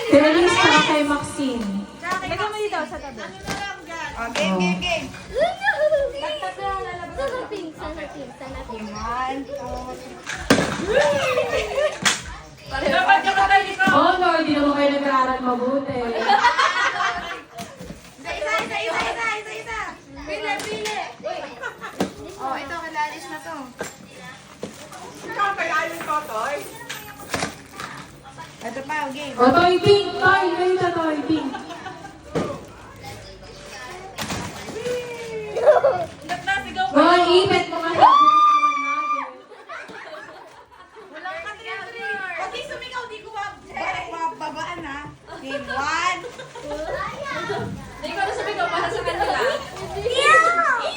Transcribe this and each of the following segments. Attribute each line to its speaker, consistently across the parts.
Speaker 1: Kay Elise tsaka kay Maxine.
Speaker 2: Lagyan mo dito sa tabi.
Speaker 3: Game.
Speaker 4: Sana pink.
Speaker 3: One, two,
Speaker 1: Oh no, hindi naman kayo nag-aaral mabuti.
Speaker 3: Isa. Pili. Oh, ito, kalalis na to. Ikaw, kalalis ko, Toy. Ito pa, game.
Speaker 1: O, Toy Pink! Toy! Kayo sa Toy Pink. Hoy, ipit mo nga sa
Speaker 3: Walang katriyatri. Pag di sumigaw, di ko babaan ha. Game, one.
Speaker 2: Hindi ko na sabi ko para sa kanila.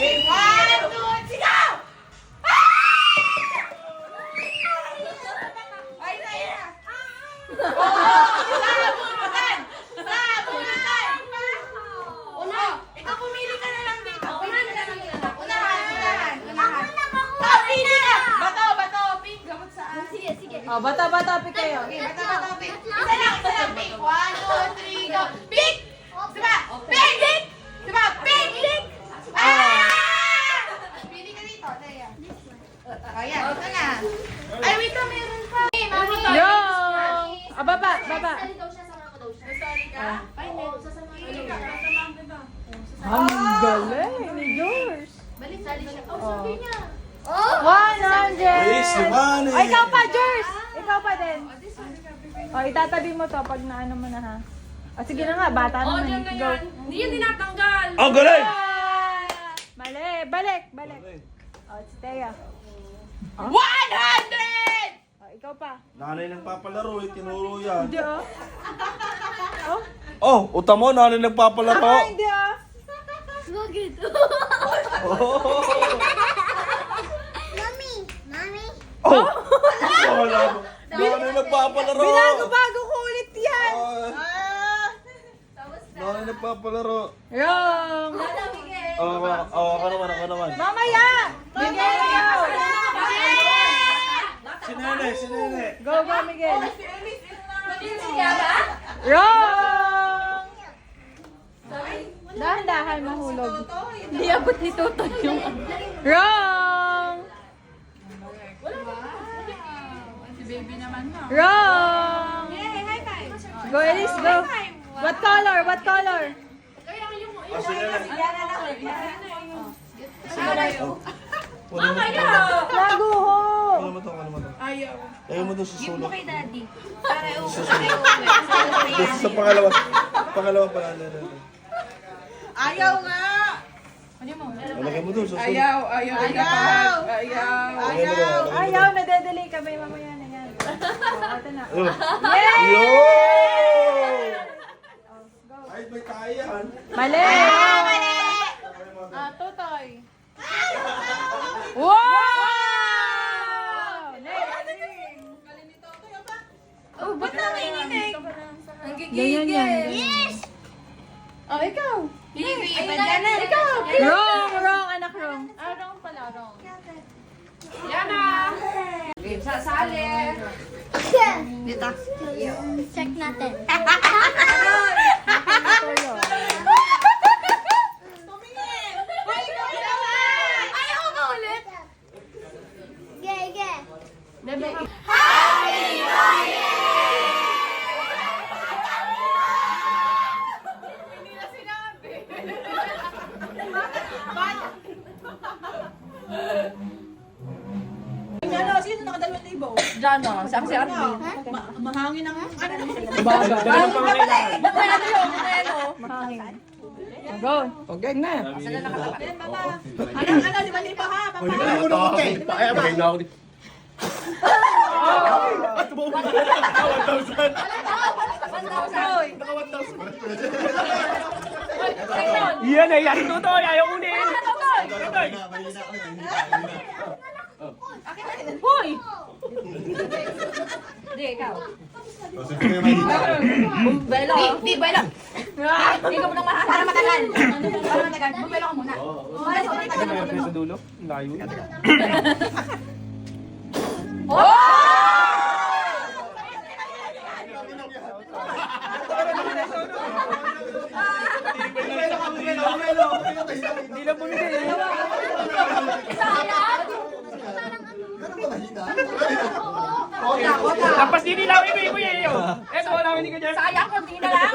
Speaker 3: Game, one, two, sigaw! Ay, sa'yo na. Sabunutan! Ikaw pumili ka na lang dito. Unahan. Pili ka! Bato, pink. Gamot saan?
Speaker 4: Sige.
Speaker 2: Oh, bata-bata, pick kayo.
Speaker 3: Okay, bato, pink. Isa lang, pink. 1, 2, 3, go. Pink! Diba? Pink! Diba? Pink! Pili ka dito, Daya. Oh, yan. Ito na. Ay, wait lang, meron pa.
Speaker 2: Yo! Ah, baba.
Speaker 4: Sali daw siya, sama ko daw siya.
Speaker 3: Sorry ka?
Speaker 4: Oo, sasamahan ko daw siya.
Speaker 2: Ang galing ni George.
Speaker 4: Balik, sali siya. Oh, sabi niya.
Speaker 2: 100!
Speaker 5: Please, naman eh.
Speaker 2: Ay, ikaw pa, George! Ikaw pa din. Oh, itatabi mo to pag naano mo na ha. O, sige na nga, bata naman. Go.
Speaker 1: Hindi yan tinatanggal.
Speaker 5: Ang galing!
Speaker 2: Mali, balik. O, si Thea.
Speaker 3: 100!
Speaker 2: O, ikaw pa.
Speaker 5: Nanay nagpapalaro eh, tinuro yan.
Speaker 2: Hindi oh. Oh,
Speaker 5: Oh, uta mo, nanay nagpapalaro.
Speaker 2: hindi oh.
Speaker 4: Bakit?
Speaker 5: Oh!
Speaker 4: Mami.
Speaker 5: Oh! Wala mo. Nanay nagpapalaro.
Speaker 2: Binago-bago ko ulit yan.
Speaker 5: Nanay nagpapalaro.
Speaker 2: Wrong.
Speaker 5: Ako naman.
Speaker 2: Mamaya. Miguel, ikaw.
Speaker 5: Si Nene.
Speaker 2: Go, Miguel. Wrong. Dahan-dahan mahulog. Hindi abot ni Toto yung... Wrong. Wrong. Go, Elise, go. What color?
Speaker 5: Si Nene.
Speaker 2: Laguho.
Speaker 5: Ano mo to? Ayaw mo to sa sulok.
Speaker 3: Kay Daddy.
Speaker 5: Doon sa pangalawa. Pangalawa pala.
Speaker 3: Ayaw nga!
Speaker 5: Malagay mo doon sa sulok.
Speaker 3: Ayaw!
Speaker 2: Ayaw, nade-delay kami. Mamaya na yan. Ito na.
Speaker 5: Yo! Ay, may kaya.
Speaker 2: Mali! Tutoy. Wow!
Speaker 3: Oh, ba't nanginginig?
Speaker 2: Ang gigigil.
Speaker 4: Yes!
Speaker 2: Oh, ikaw.
Speaker 3: Ikaw!
Speaker 2: Wrong, anak, wrong.
Speaker 3: Wrong pala.
Speaker 4: Dito. Check natin.
Speaker 2: Toyo.
Speaker 3: Ayaw ba ulit?
Speaker 4: Ge.
Speaker 3: Sino nakadalawang libo?
Speaker 2: Diyan o, sa si Arvin.
Speaker 3: Mahangin ang
Speaker 2: Baga. Mahangin. Go. Okay na.
Speaker 3: Ano, di ba libo ha?
Speaker 5: Bagay na ako dito.
Speaker 6: Iyan eh, yan ito, ayaw unin.
Speaker 2: Hoy! Hindi, ikaw. Belo.
Speaker 3: Di, Belo.
Speaker 2: Ikaw mo nang mahal.
Speaker 3: Para matagal. Bumelo ka muna.
Speaker 6: Sa dulo, layo.
Speaker 3: Oh!
Speaker 6: Hindi lang bumili. Tapos hindi lang ibo yun. Eto, wala hindi ka dyan.
Speaker 1: Sayang, konti na lang.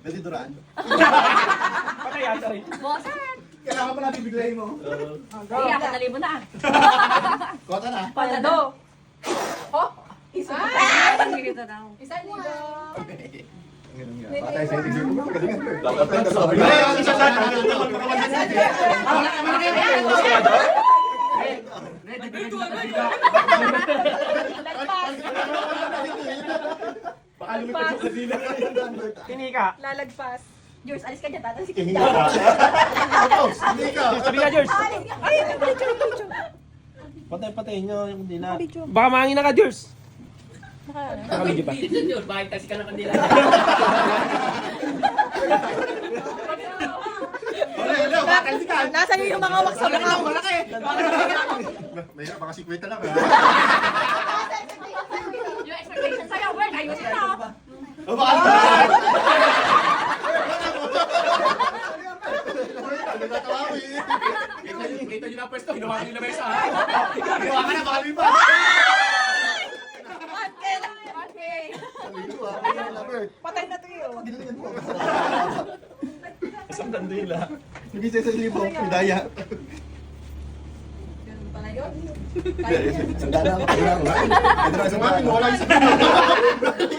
Speaker 5: Pwede duraan.
Speaker 6: Patay ata rin.
Speaker 1: Bosan.
Speaker 5: Kailangan pa natin biglayin mo.
Speaker 1: Hindi ako nalibo na.
Speaker 5: Kota na.
Speaker 1: Palado. Oh, isa. Isa na.
Speaker 5: Patay sa itig mo. Baka lumipad yung kadila.
Speaker 6: Hindi ka.
Speaker 2: Lalagpas.
Speaker 1: George, alis ka dyan. Tatas
Speaker 5: Hindi ka. Hindi ka.
Speaker 6: Sabi ka, George.
Speaker 2: Ay, picture.
Speaker 5: Patay nyo yung kadila.
Speaker 6: Baka mahangin na ka, George. Nakabidyo pa.
Speaker 2: Nasaan yung mga wax sa mga malaki?
Speaker 5: Mahirap, baka 50 lang.
Speaker 1: yung expectation sa'yo. Well, ayusin na.
Speaker 5: Kita nyo na pwesto, ginawa nyo na mesa. Ginawa ka na, baka lipat.
Speaker 2: Patay na to yun.
Speaker 5: Isang kandila. Hindi sa 1,000, medaya. Sandala ako. Ito na isang mami, wala isang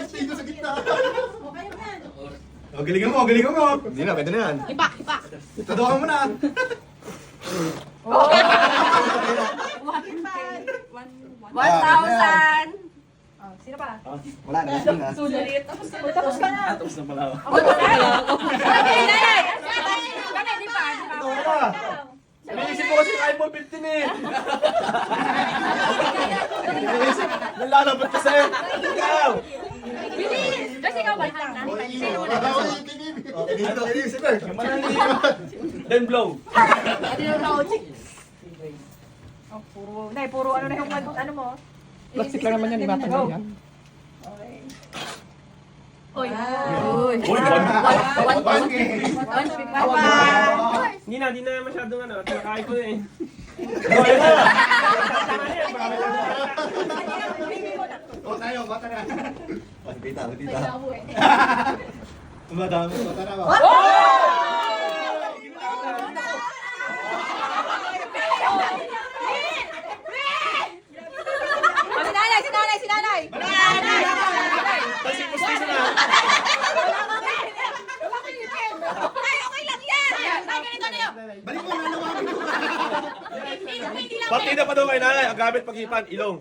Speaker 5: Tingin sa gitna. O, galingan mo, galingan mo. Hindi na, pwede na yan.
Speaker 1: Ipa.
Speaker 5: Tadokan mo na.
Speaker 1: Oh. 1,000.
Speaker 2: Sino pa?
Speaker 5: Wala na, kasi na.
Speaker 1: Sulit.
Speaker 2: Tapos ka na.
Speaker 5: Tapos na pala.
Speaker 1: Okay, nanay. Kami, di pa.
Speaker 5: Naisip ko kasi yung iPhone 15 eh. Nalalabat ka sa'yo. Ikaw!
Speaker 1: Bilis! Kasi ikaw, balik lang. Sino na?
Speaker 5: Dito, sir.
Speaker 6: Then blow.
Speaker 2: Oh, puro ano na yung ano mo?
Speaker 6: Plastic lang naman yan, di matanggal yan.
Speaker 1: Uy.
Speaker 6: Hindi na masyadong ano, kinakain ko na eh.
Speaker 5: Tayo, bata na. Kita. Madami, bata na ba?
Speaker 2: Si nanay!
Speaker 5: Balik mo, nalawakin mo.
Speaker 7: Pati na pa daw kay nanay, ang gamit paghipan, ilong.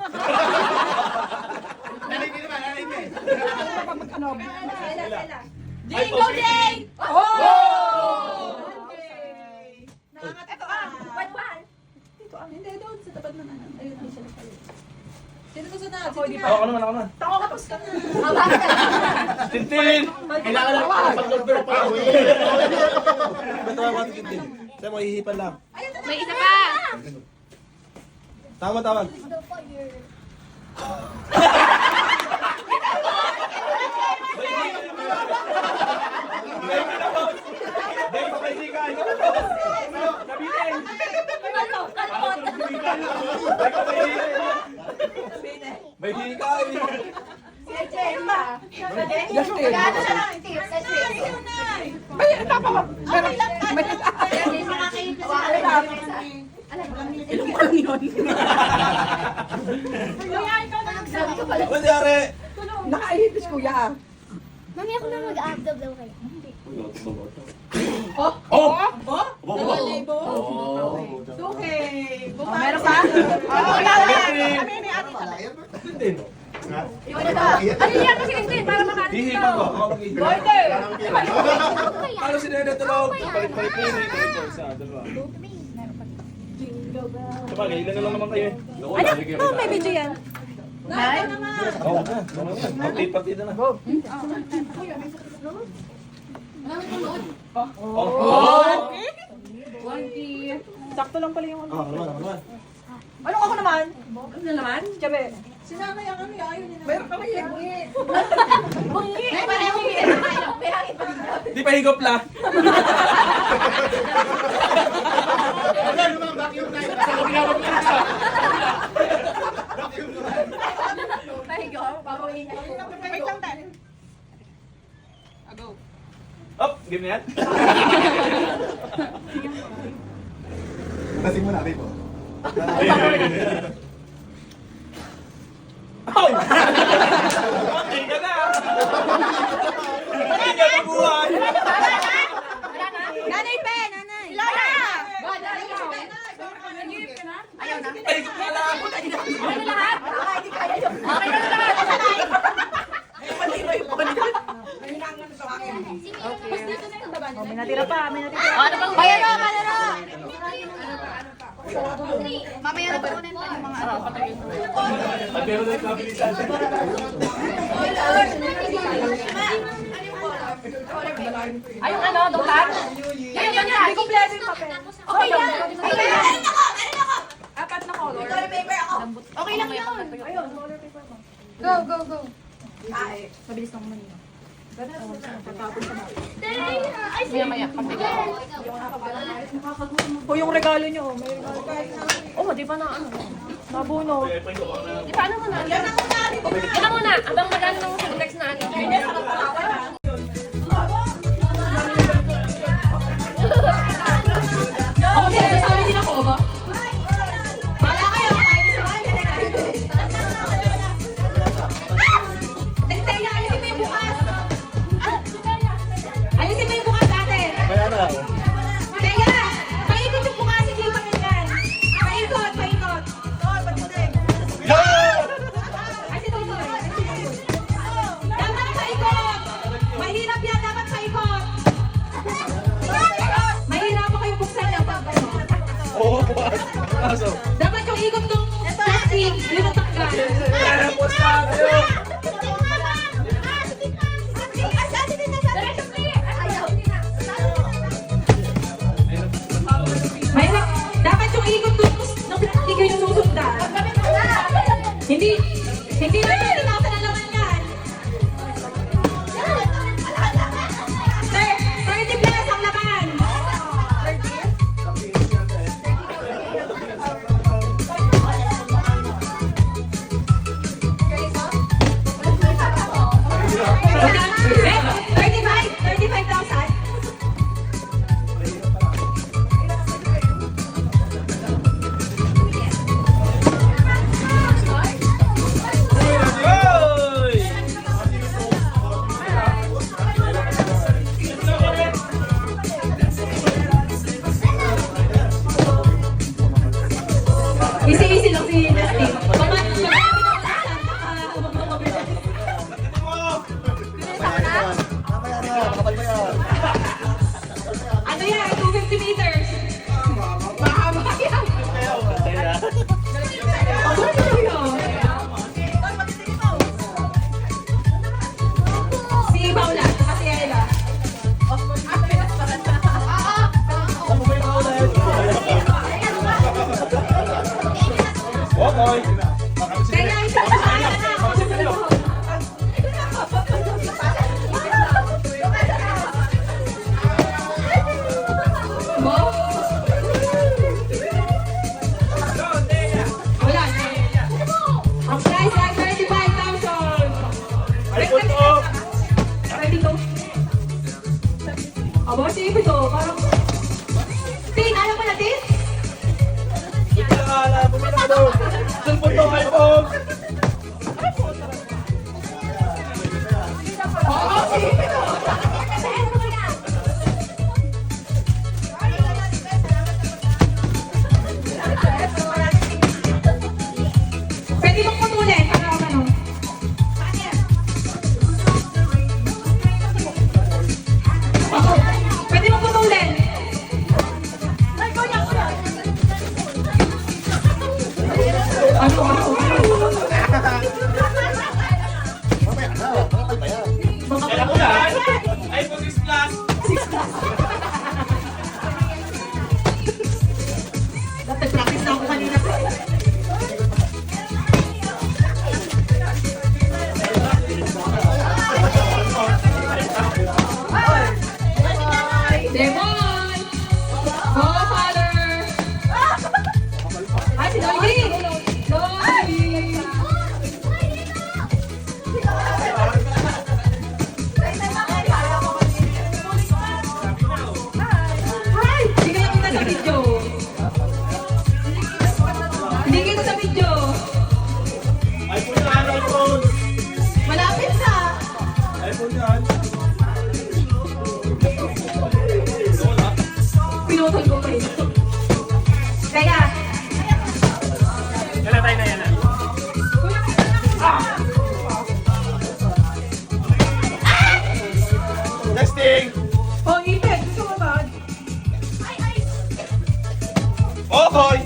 Speaker 5: Nalipin naman, nalipin.
Speaker 1: Jingle Jane!
Speaker 2: Ito hindi doon sa tapat ng ano. Ayun, ay siya na pala. Sino to sa na? Ako di pa.
Speaker 6: Ako naman.
Speaker 2: Tako ka, tapos ka na.
Speaker 6: Tintin!
Speaker 7: Kailangan lang pag-convert pa. Ba't naman mga tintin? Sa'yo mo, hihipan lang.
Speaker 1: May isa pa!
Speaker 7: Tawag.
Speaker 6: Dahil pa kayo ka, nabitin!
Speaker 1: Ano? Kalpot!
Speaker 7: May hikay.
Speaker 2: Si Gemma. Gano'n siya lang, tips. May tapa mo.
Speaker 7: Ano nangyari?
Speaker 2: Nakaihipis kuya.
Speaker 4: Mami, ako na mag-abdob daw kayo.
Speaker 2: Okay. Meron pa? Wala. Kami ni ate.
Speaker 7: Tintin.
Speaker 1: Ano yan kasi Tintin para makaano
Speaker 7: Hihipan ko. Ako mag-hihipan. Ano si Nene tulog? Palit-palit ko yun. Isa, dalawa. Sabagay, ilan na lang naman kayo eh.
Speaker 2: Ano? May video yan.
Speaker 7: Oo. Pati-pati na.
Speaker 2: Sakto lang pala yung ano.
Speaker 7: Naman.
Speaker 2: Anong ako naman?
Speaker 1: Ano naman?
Speaker 2: Sabi.
Speaker 3: May pareho pinakain. May hangin pa dito.
Speaker 6: Di pa higop lang.
Speaker 7: Wala naman, vacuum na yun. Nasa ginawag na isa. Vacuum na yun.
Speaker 3: Pahigo, babawiin niya.
Speaker 2: Wait lang tayo.
Speaker 6: Up, game na yan.
Speaker 7: Lasing mo na, babe. Oh.
Speaker 6: Ow! Okay ka na. Hindi ka mabuhay.
Speaker 2: Nanay pe, nanay.
Speaker 3: Lola!
Speaker 1: Ayaw na.
Speaker 6: Ay, higop na lang.
Speaker 1: Okay na lahat? Okay na lahat.
Speaker 2: Oh, may natira pa, may natira.
Speaker 1: Ano bang
Speaker 3: Bayaro, bayaro!
Speaker 4: Mamaya na kunin pa yung mga ano.
Speaker 6: At meron na yung kabilisan.
Speaker 1: Ay, yung ano, doklat?
Speaker 2: Yan, yan, yan. May kumpleto yung papel.
Speaker 1: Okay lang.
Speaker 3: Meron ako! Meron ako!
Speaker 1: Apat na color.
Speaker 3: Toilet paper ako.
Speaker 1: Okay lang yun.
Speaker 2: Go, go, go.
Speaker 1: Mabilis lang naman yun.
Speaker 4: Ay,
Speaker 1: Maya, pagbigay.
Speaker 2: O yung regalo nyo, oh. May regalo.
Speaker 1: Oh, di ba na ano?
Speaker 2: Nabuno.
Speaker 1: Di pa ano muna? Yan na muna. Abang magano ng text na ano. Ako din, sabi din ako ba?
Speaker 3: Wala kayo! Teka, ayusin mo yung bukas! Ayusin mo yung bukas natin!
Speaker 6: Kaya na ako.
Speaker 3: Teka! Paikot yung bukas, hindi yung pakinggan! Paikot, paikot! Tol, pagputin! Ay, si Totoy! Dapat paikot! Mahirap yan, dapat paikot! Mahirap ako yung buksan niya.
Speaker 6: Oo, bukas. Kaso.
Speaker 3: Dapat yung ikot ng plastic, linutak ka.
Speaker 6: Kaya po sa akin.
Speaker 3: Mahirap. Dapat yung ikot ng plastic yung susundan. Hindi natin tinasa na naman yan. 30 plus ang laman.
Speaker 7: Okoy!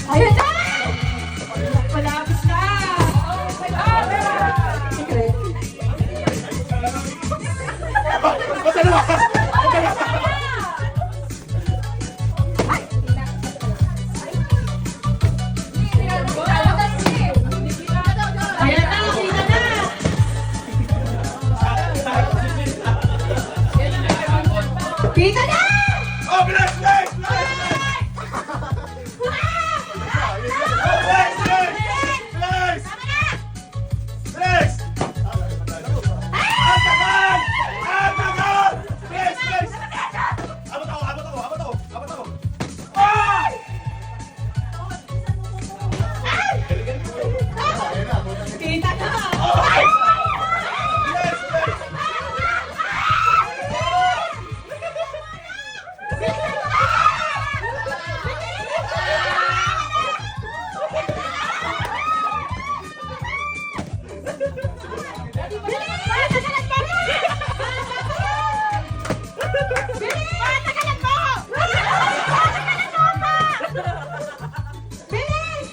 Speaker 3: Ayun na! Malapit na! Secret. Ayan na, kita na! Kita na!
Speaker 7: Oh, bilis! Bilis! Bilis! Bilis! Bilis! Ang tagal! Ang tagal! Bilis! Bilis! Abot ako! Abot ako! Abot ako! Abot ako! Ay!
Speaker 3: Kita na!
Speaker 7: Ay! Bilis! Bilis!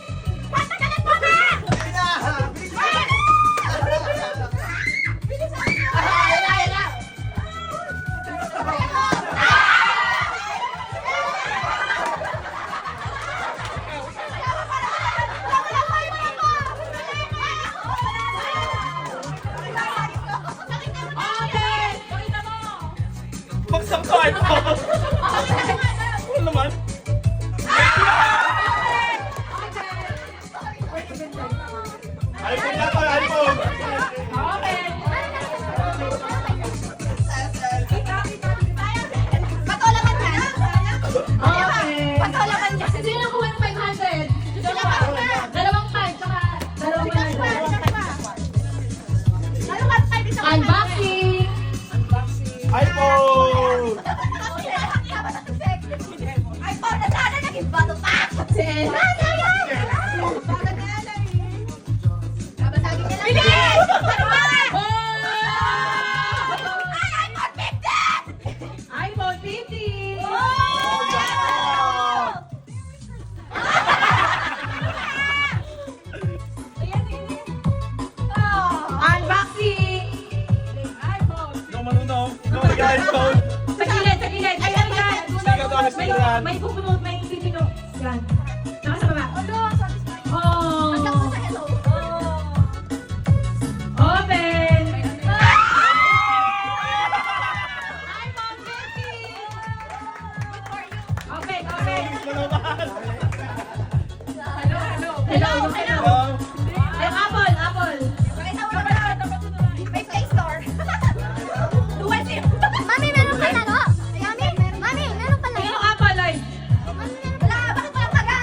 Speaker 7: Bagsak ka ito! Ano naman? iPhone yata! iPhone!
Speaker 4: Patulakan yan.
Speaker 3: Okay.
Speaker 4: Patulakan yan. Sino ang kuha ng 500? Dalawang 5, tsaka dalawang 100. Dalawang 5, isang
Speaker 3: Unboxing!
Speaker 7: iPhone!
Speaker 4: Ay, po, na sana naging bato pa!
Speaker 3: Sen!
Speaker 4: Babasagin niya lang. Bilis!
Speaker 3: iPhone 50! Unboxing!
Speaker 7: Ikaw manunaw! Ikaw mag-iPhone!
Speaker 3: Sa gilid, sa gilid! Ayan, yan!
Speaker 7: Ikaw daw
Speaker 3: May,
Speaker 7: nagsimulan!
Speaker 3: may pupunod, may pipino. Yan. Nasa baba. Oh! Open! Open, open! Hello, hello! Ay, apple, apple!
Speaker 4: May Play Store. Dual SIM. Mami, meron ka laro. Mami, meron ka
Speaker 3: Yung apple, Lloyd!
Speaker 4: Wala, bakit walang kagat?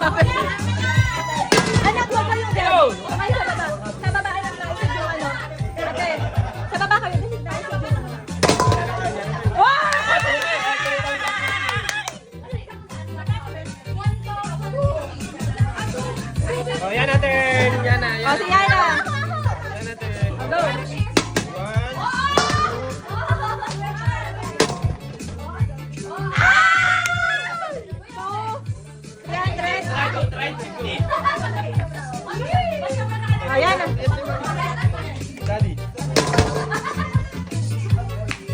Speaker 2: Anak, wag kayong down. Kayo sa baba. Sa baba, anak, naisip yung ano. Ate, sa baba kayo. Naisip na isip yung ano.
Speaker 6: Oh, yan natin. Yan na.
Speaker 2: O, si Yana.
Speaker 6: Yan natin.
Speaker 2: Go. Ayan.
Speaker 6: Daddy.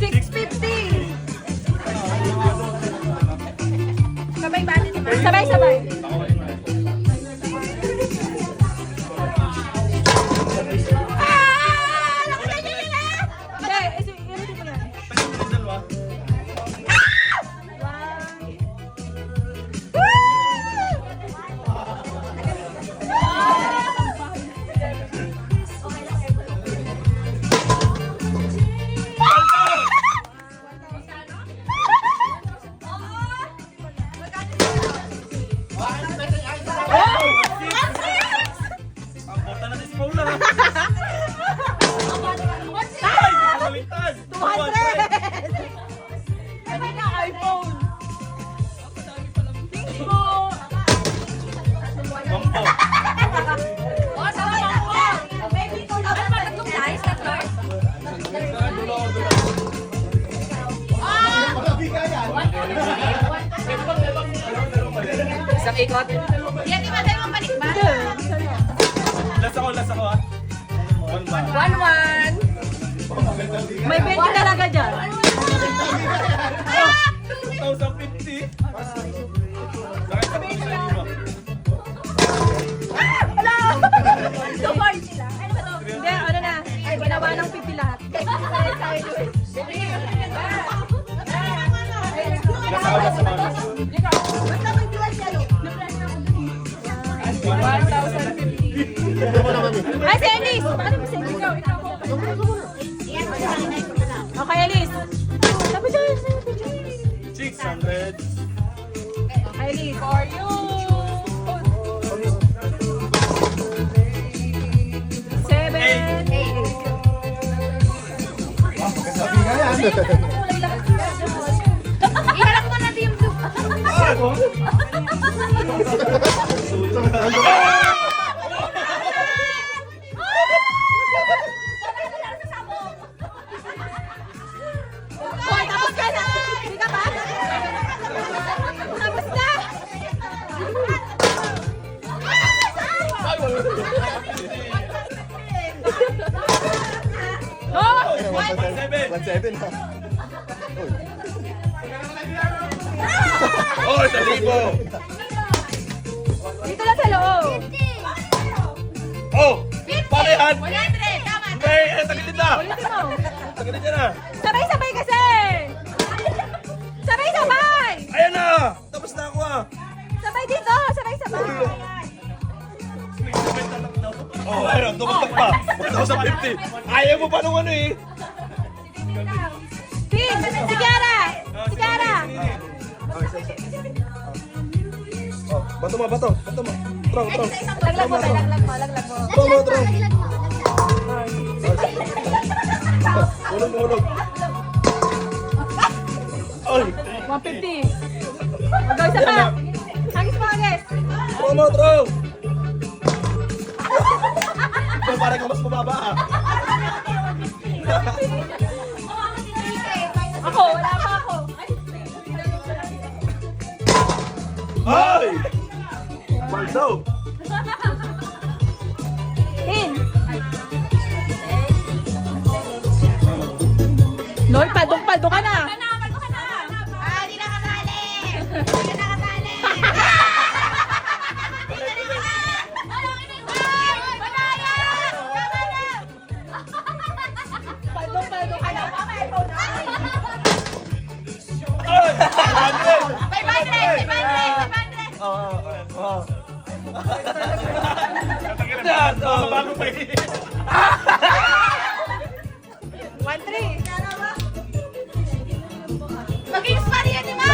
Speaker 2: 650. Sabay ba? Sabay. Hindi, i-repeat mo yan.
Speaker 7: Ang bota na si Paula. Baliktad.
Speaker 2: 200! Ano na iPhone? Bingo!
Speaker 7: Mampo.
Speaker 1: Oh, sama mo. Baby, ikaw na ba? Tatlong dice, tatlo.
Speaker 6: Isang ikot.
Speaker 1: Yan, di ba tayo mapalikban?
Speaker 7: Last ako ah.
Speaker 1: 1-1.
Speaker 2: May 20 talaga dyan.
Speaker 7: 2,050. Bakit ka sa lima?
Speaker 1: Support sila. Ano ba to?
Speaker 2: Hindi, ano na. Ay, ginawa ng 50 lahat.
Speaker 7: Last ako.
Speaker 2: Ay, si Elise! Paano mo si Elise? Okay, Elise. Sabi dyan, sabi dyan.
Speaker 7: 600.
Speaker 2: Okay, Elise. For you! 7, 8.
Speaker 1: Iharap mo natin yung blue.
Speaker 2: Hoy, tapos ka na! Hindi ka ba? Tapos na! Oh!
Speaker 7: 1,700. Oh, 1,000.
Speaker 2: Dito lang sa loob.
Speaker 7: Oh! Parehan!
Speaker 1: 100, tama.
Speaker 7: Hindi, tagilid na!
Speaker 2: Ulitin mo.
Speaker 7: Tagilid na na!
Speaker 2: Sabay-sabay kasi! Sabay-sabay!
Speaker 7: Ayan na! Tapos na ako ah!
Speaker 2: Sabay dito! Sabay-sabay!
Speaker 7: Oh, ayun, tumatak pa! 1,050! Ayaw mo pa nung ano eh!
Speaker 2: Pin! Si Kiara! Si Kiara!
Speaker 7: Oh, bato mo! Trong!
Speaker 2: Laglag mo, laglag mo.
Speaker 7: Trong! Hulog! Ay!
Speaker 2: 150. Magaw isa pa. Hagis mo, hagis.
Speaker 7: Trong! Ikaw parang ka mas mababa ah!
Speaker 2: Ako, wala pa ako.
Speaker 7: Ay! Baldo!
Speaker 2: Pin! Noy, padong-pado ka na.
Speaker 1: Ah, di na kasali. Di na kasali.
Speaker 2: Padong-pado ka na.
Speaker 7: Ay! 500!
Speaker 1: 500.
Speaker 7: Oo. Yan! Bago pa eh!
Speaker 2: 1-3.
Speaker 1: Mag-inspire yan, di ba?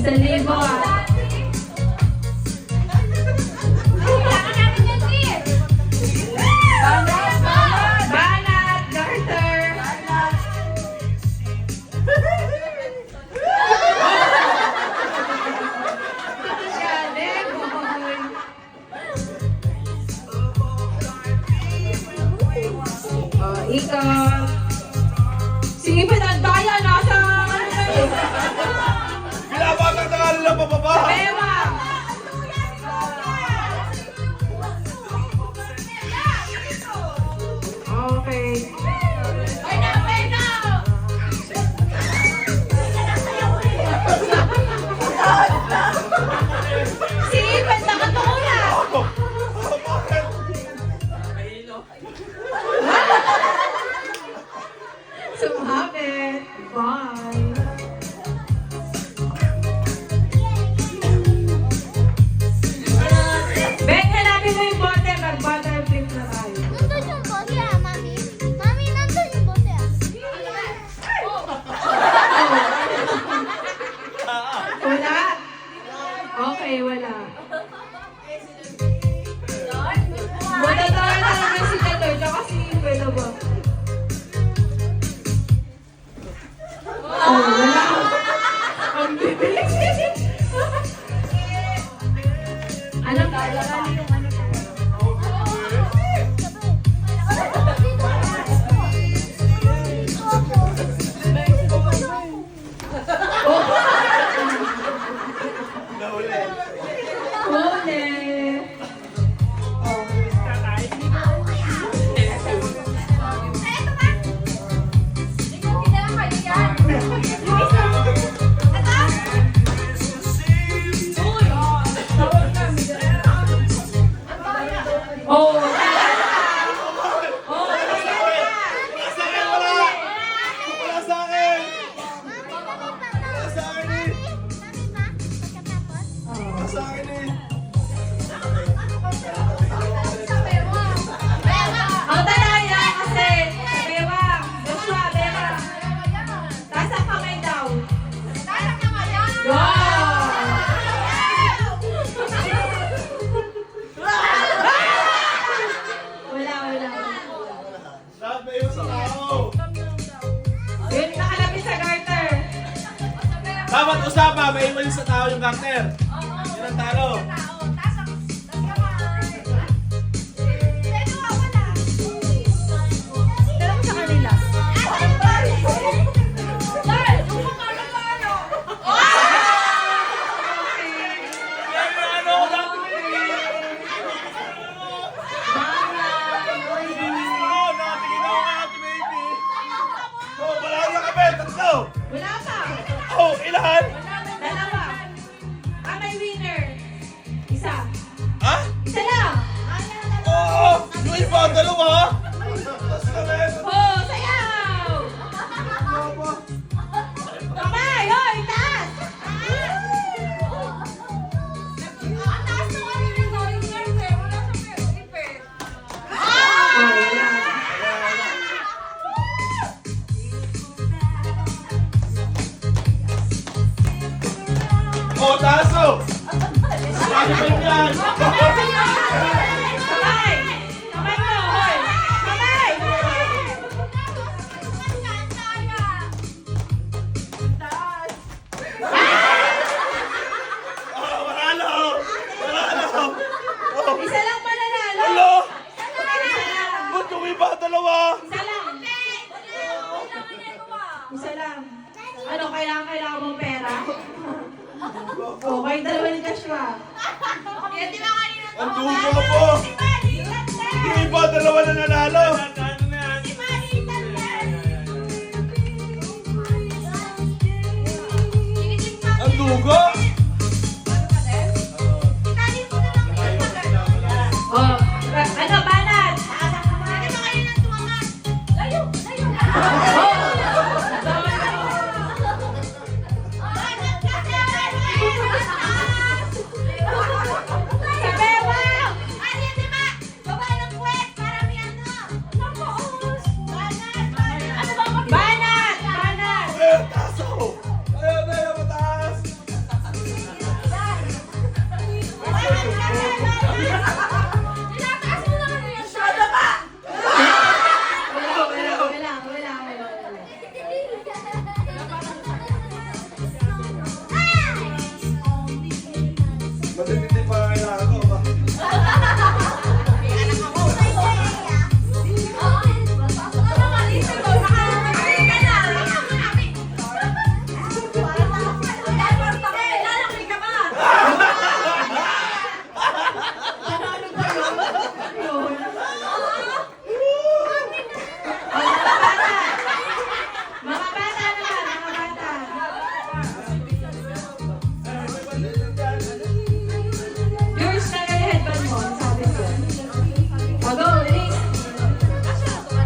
Speaker 3: 1,000 ah.
Speaker 1: Kailangan natin yan, sis.
Speaker 3: Banat, Garter. Ikot. Sige pa, nagdaya. Nasa ano na eh.
Speaker 7: Binabatang na nga nila pababa.
Speaker 3: Bewa. Okay. Sige pa, nakatula. Sumabit. Bye. Ben, hanapin mo yung bote. Mag-butter flip na tayo.
Speaker 4: Nandun yung bote ah, mami. Mami, nandun yung bote ah.
Speaker 3: Wala? Okay, wala. Matatawa na naman si Tatoy, tsaka si Pwede ba? Oh, wala. Ang bibilis. Anong kaya ka yung ano?
Speaker 7: Nahuli.
Speaker 3: Huli. Oh,
Speaker 7: Wala sa akin, wala. Wala sa akin. Wala sa akin eh. Wala sa akin eh.
Speaker 3: ang talaya kasi Bewa, Joshua, Bewa. Taas ang kamay daw. Wow! Wala.
Speaker 7: Sabi yun sa tao.
Speaker 3: Yun, nakalapit sa garter.
Speaker 7: Dapat usapan, may iwan sa tao yung garter. Yan ang talo.
Speaker 2: Tara mo sa kanila.
Speaker 7: Oh, nakatingin ako kay Ate Baby. Oh, wala na kami. Tatlo.
Speaker 3: Wala pa.
Speaker 7: Oh, ilan?
Speaker 3: Dalawa. May winner. Isa.
Speaker 7: Ha?
Speaker 3: Isa lang.
Speaker 7: Oh, yung iba, dalawa. Basta men.
Speaker 3: Oh, sayaw! Kamay! Hoy, taas!
Speaker 7: Oh, taso. Sabi ko yan.
Speaker 3: Kamay! Kamay mo, hoy! Kamay!
Speaker 7: Oh, manalo. Manalo. Oh,
Speaker 3: Isa lang mananalo!
Speaker 7: hello.
Speaker 3: Isa lang!
Speaker 7: Ba't yung iba, dalawa?
Speaker 3: Isa lang! Isa lang. Ano, kailangan mong pera? Okay, dalawa ni Joshua.
Speaker 7: Ang dugo po. Yung iba, dalawa na nanalo. Ang dugo.
Speaker 3: Oh, ano, banat? Banat! Banat!
Speaker 7: Ayaw, taso. Ayaw na, ayaw, mataas.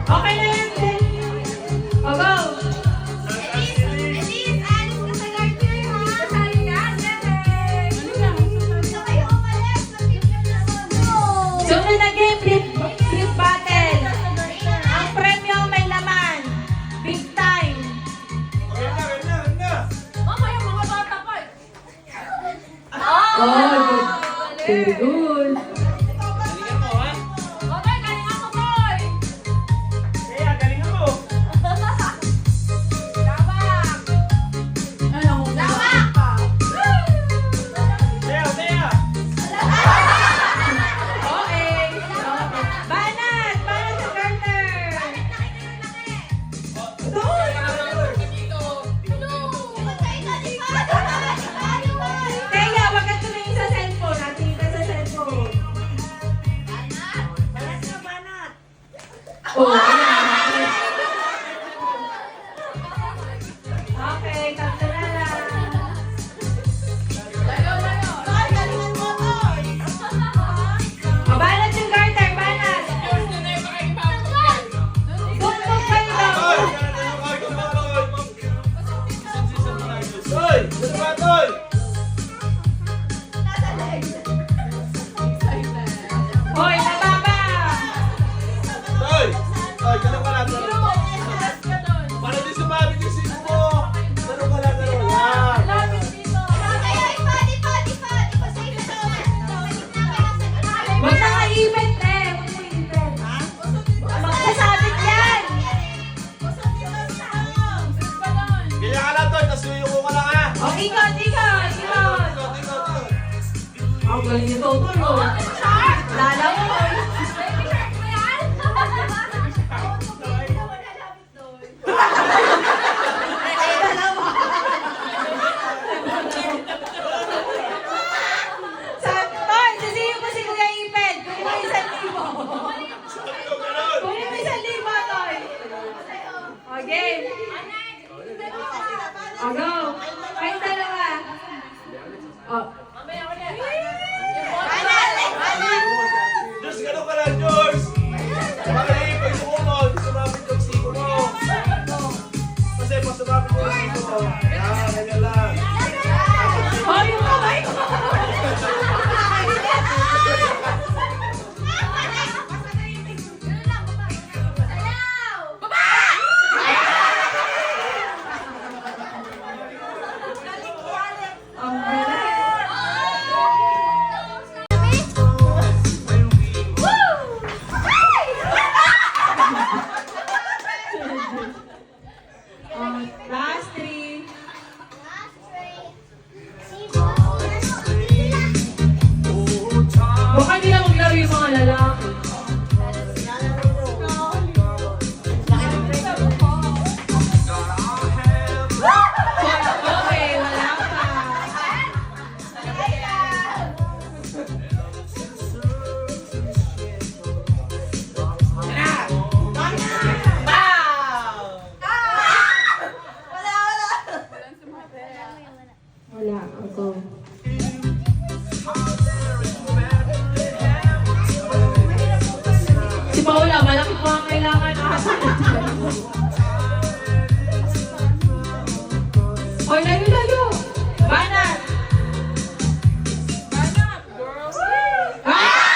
Speaker 3: Okay na yan, then. O, go.
Speaker 4: Elise, alis ka sa Garter, ha? Kasali ka? Gusto kayo umalis. Mag-team na ako.
Speaker 3: Sunod na game, flip battle. Ang premyo may laman. Big time.
Speaker 1: Mamaya mga bata pa eh.
Speaker 3: Oh, good. Very good.
Speaker 1: Okay, galing ako, boy.
Speaker 3: Okay. Banat! Banat sa Carter! Doon! Kaya, wag ka tumingin sa cellphone. Natingin ka sa cellphone. Oh, okay, tatlo na lang. Banat yung Carter, banat! Bumbong kayo daw! Hoy, nababa! Wag na ka-event eh! Wag mo event. Magkasabit yan! O, ikot, ikot, ikot! Ang galing ni Toto, no? Lala mo! Toy, sisiyo ko si Kuya Iped. Kunin mo 1,000. Kunin mo 1,000, Toy. O, game. O, go. Kayong dalawa. O.
Speaker 7: Diyos, ganun ka lang, Diyos! Pag-iipag yung kumol, sumapit yung siko mo. Kasi pag sumapit yung siko mo, ganyan lang.
Speaker 3: O, yung kamay ko. Ang galing. Last three. Baka hindi na maglaro yung mga lalaki. Okay, wala pa. Wala, ako. Si Paula, malaki po ang kailangan ata. Hoy, layo! Banat! Ah!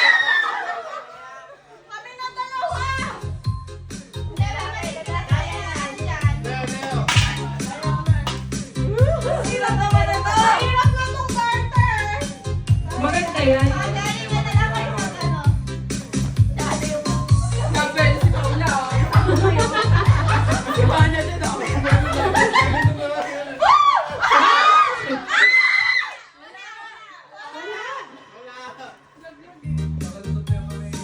Speaker 3: Maganda yan.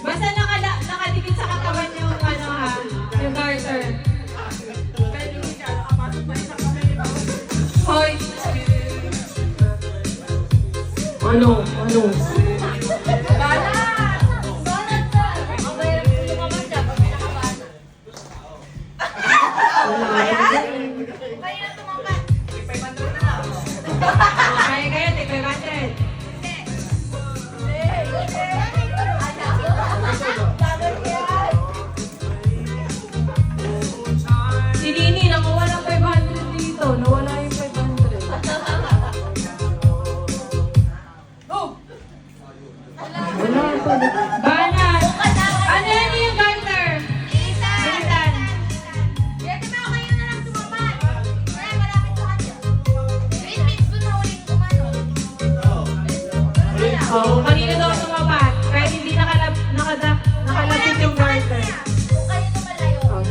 Speaker 3: Basta nakadikit sa katawan yung ano ha, yung garter. Hoy! Ano? Kaya, take 500.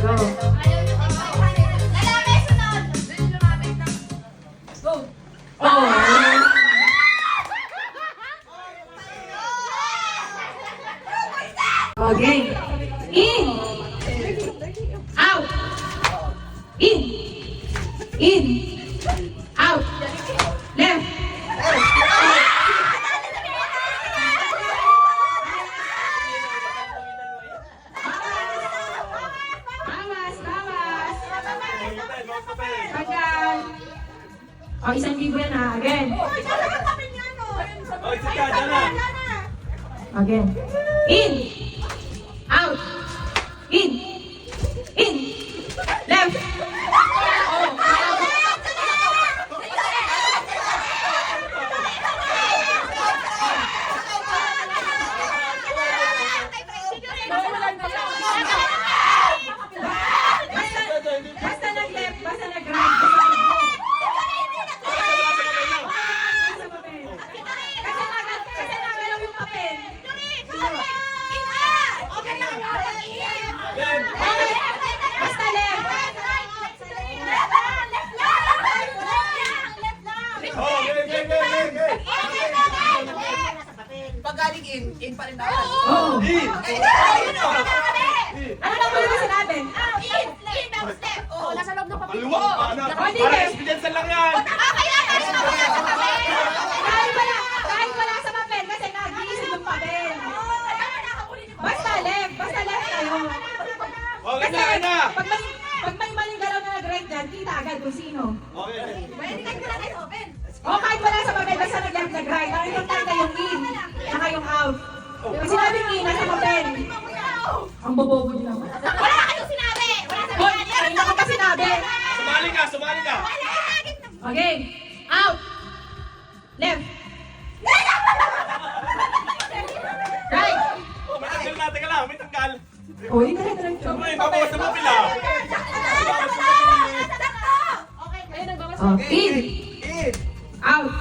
Speaker 2: Go. Oh. Okay. In. Out. In. In. Out. Left. Bawas, bawas. Tagal. O, 1,000 yan ha. Again.
Speaker 7: Oh, isa ka, dyan na.
Speaker 2: Again. In. Out. In. In. Left. Basta nag-left, basta nag-right. Kasi nagalaw yung papel. Basta left.
Speaker 7: Oh, game.
Speaker 3: Pag galing in pa rin daw.
Speaker 2: Oh.
Speaker 7: In.
Speaker 2: Ano na muna ba sinabi?
Speaker 1: Oh, nasa loob ng papel.
Speaker 7: Maluwag pa, anak.
Speaker 2: Hindi,
Speaker 7: Para
Speaker 2: eh.
Speaker 7: experience lang yan.
Speaker 2: Kahit wala sa papel kasi nag-iisip yung papel. Basta left kayo.
Speaker 7: Okay na, okay na.
Speaker 2: Pag may maling galaw na nag-right dyan, kita agad kung sino.
Speaker 7: Okay.
Speaker 2: O kahit wala sa papel, basta nag-left, nag-right. Ang importante yung in, saka yung out. Pag sinabing in, nasa papel. Ang bobobo nyo naman. Hoy, kanina ko pa sinabi.
Speaker 7: Sumali ka.
Speaker 2: Okay, out. Left. Right.
Speaker 7: Oh, may tanggal na, teka lang, may tanggal.
Speaker 2: O, hindi diretso.
Speaker 7: May babawas na pila.
Speaker 1: Ayun, nagbawas.
Speaker 2: Oh, in. Out.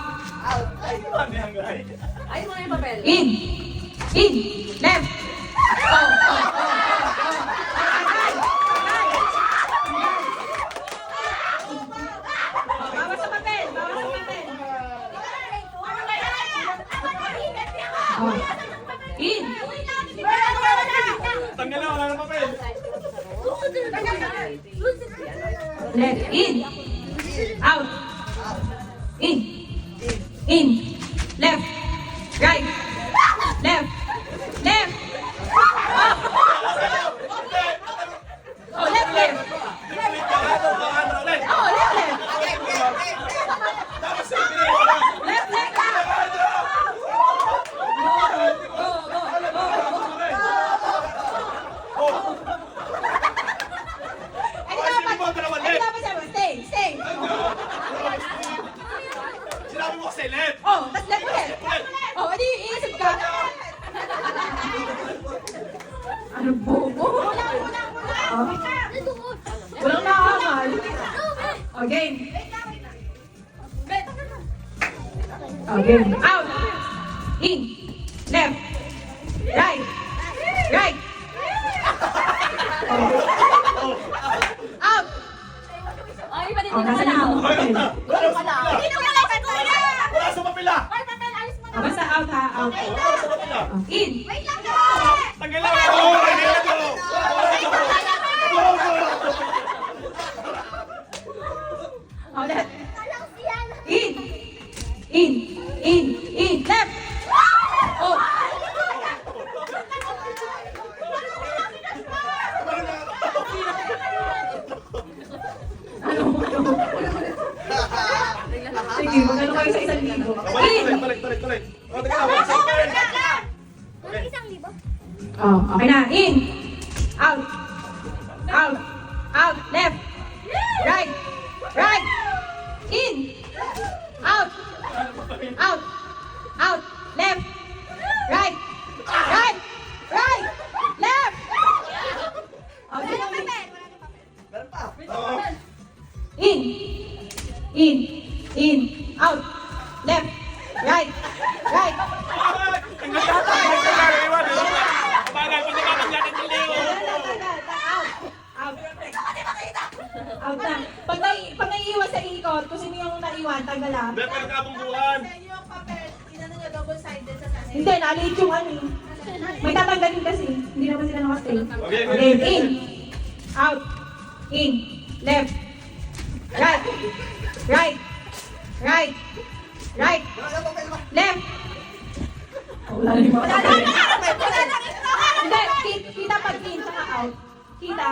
Speaker 7: Ano yan, guys?
Speaker 1: Ayun mo na yung papel.
Speaker 2: In. In. Left. Bawas sa papel. Bawas sa papel. Oh. In.
Speaker 7: Tanggal na, wala na papel.
Speaker 2: Left. In. Out. In. In. Left. Right. Left. Left. Oh, left, left.
Speaker 7: Ano ulit?
Speaker 2: Oh, left, left.
Speaker 7: Tapos sabi na,
Speaker 2: Left, left. Ano
Speaker 7: sino ba ang dalawa left?
Speaker 2: dapat sabi? Stay, stay.
Speaker 7: Sinabi mo kasi left.
Speaker 2: Oh, tas left ulit. Oh, edi iisip ka. Ano bobo? Oh. Walang nakakangal. Okay. Okay. Out. In. Left. Right. Right. Out.
Speaker 1: Ay, pa din
Speaker 2: Oh, nasa na ako.
Speaker 7: Wala sa papila.
Speaker 2: Oh, basta out ha. Out.
Speaker 7: Wala sa papila.
Speaker 2: Oh, in.
Speaker 7: Tanggal na, oh, tanggal na.
Speaker 2: Oh, left. In. In. In. In. Left. Oh. Ano? Sige, magano kayo sa 1,000.
Speaker 7: Balik. Oh, teka lang, wala sa papel.
Speaker 2: Oh, okay na. In. Out. Out. Out. Left. Right. Right. In. Out. Out. Out. Left. Right. Right. Right. Left. Oh, in. In. In. Out. Left. Right. Right.
Speaker 7: Tanggal na, tanggal na, iwan. Bagal, pag nakakagyan ng liwa.
Speaker 2: Out. Out. Out na. Pag naiiwan sa ikot, kung sino yung naiwan, tanggal ah.
Speaker 7: Hindi, pinagkabungguan.
Speaker 2: Hindi, naliit yung ano eh. May tatanggalin kasi. Hindi naman sila nakastay.
Speaker 7: Okay,
Speaker 2: Okay, in. Out. In. Left. Right. Right. Right. Right. Left. Wala rin mga Hindi, kita pag in, saka out. Kita.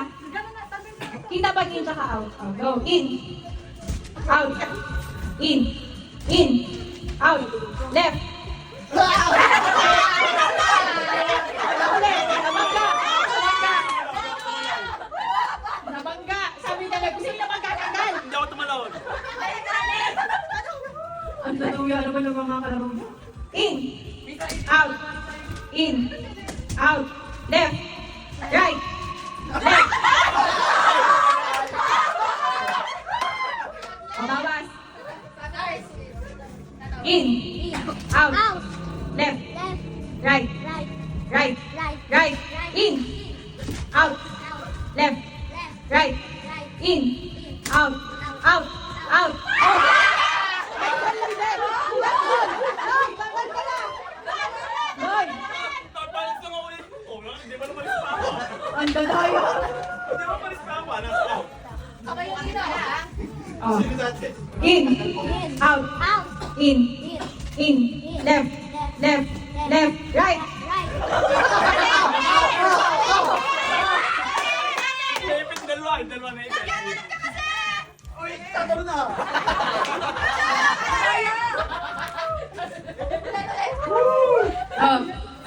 Speaker 2: Kita pag in, saka out. Go. In. Out. In. In. Out. Left. Nabangga. Sabi talaga, kung sino magkakagal.
Speaker 7: Hindi ako tumalon.
Speaker 2: Ang taluya naman ng mga kalaro niya. In. Out. In. Out. Left. Right. Left. Bawas. In. Out. Left. Right. Right. Right. In. Out. Left. Right. In. Out. Out. Out. Out. Hoy!
Speaker 7: Papalit lang ako ulit. Oh, hindi ba naman pa ako?
Speaker 2: Ang dadayo!
Speaker 7: Hindi ba palis pa ako? Nasa out.
Speaker 2: Oh.
Speaker 7: Sino natin?
Speaker 2: In. Out. In. In. Left. Left. Left. Right.
Speaker 7: Ipit, dalawa na ipit. Uy, tatalo na.
Speaker 2: Oh.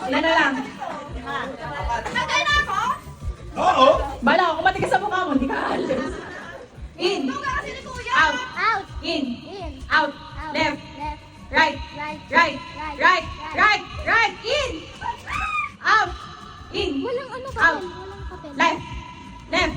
Speaker 2: Ilan na lang?
Speaker 7: Oo.
Speaker 2: Bala ako, matigas sa mukha mo, hindi ka alis. In. Out. In. Out. Left. Right. Right. Right. Right. Right. In. Out. In.
Speaker 4: Walang ano
Speaker 2: Out.
Speaker 4: papel. Walang papel.
Speaker 2: Left. Left.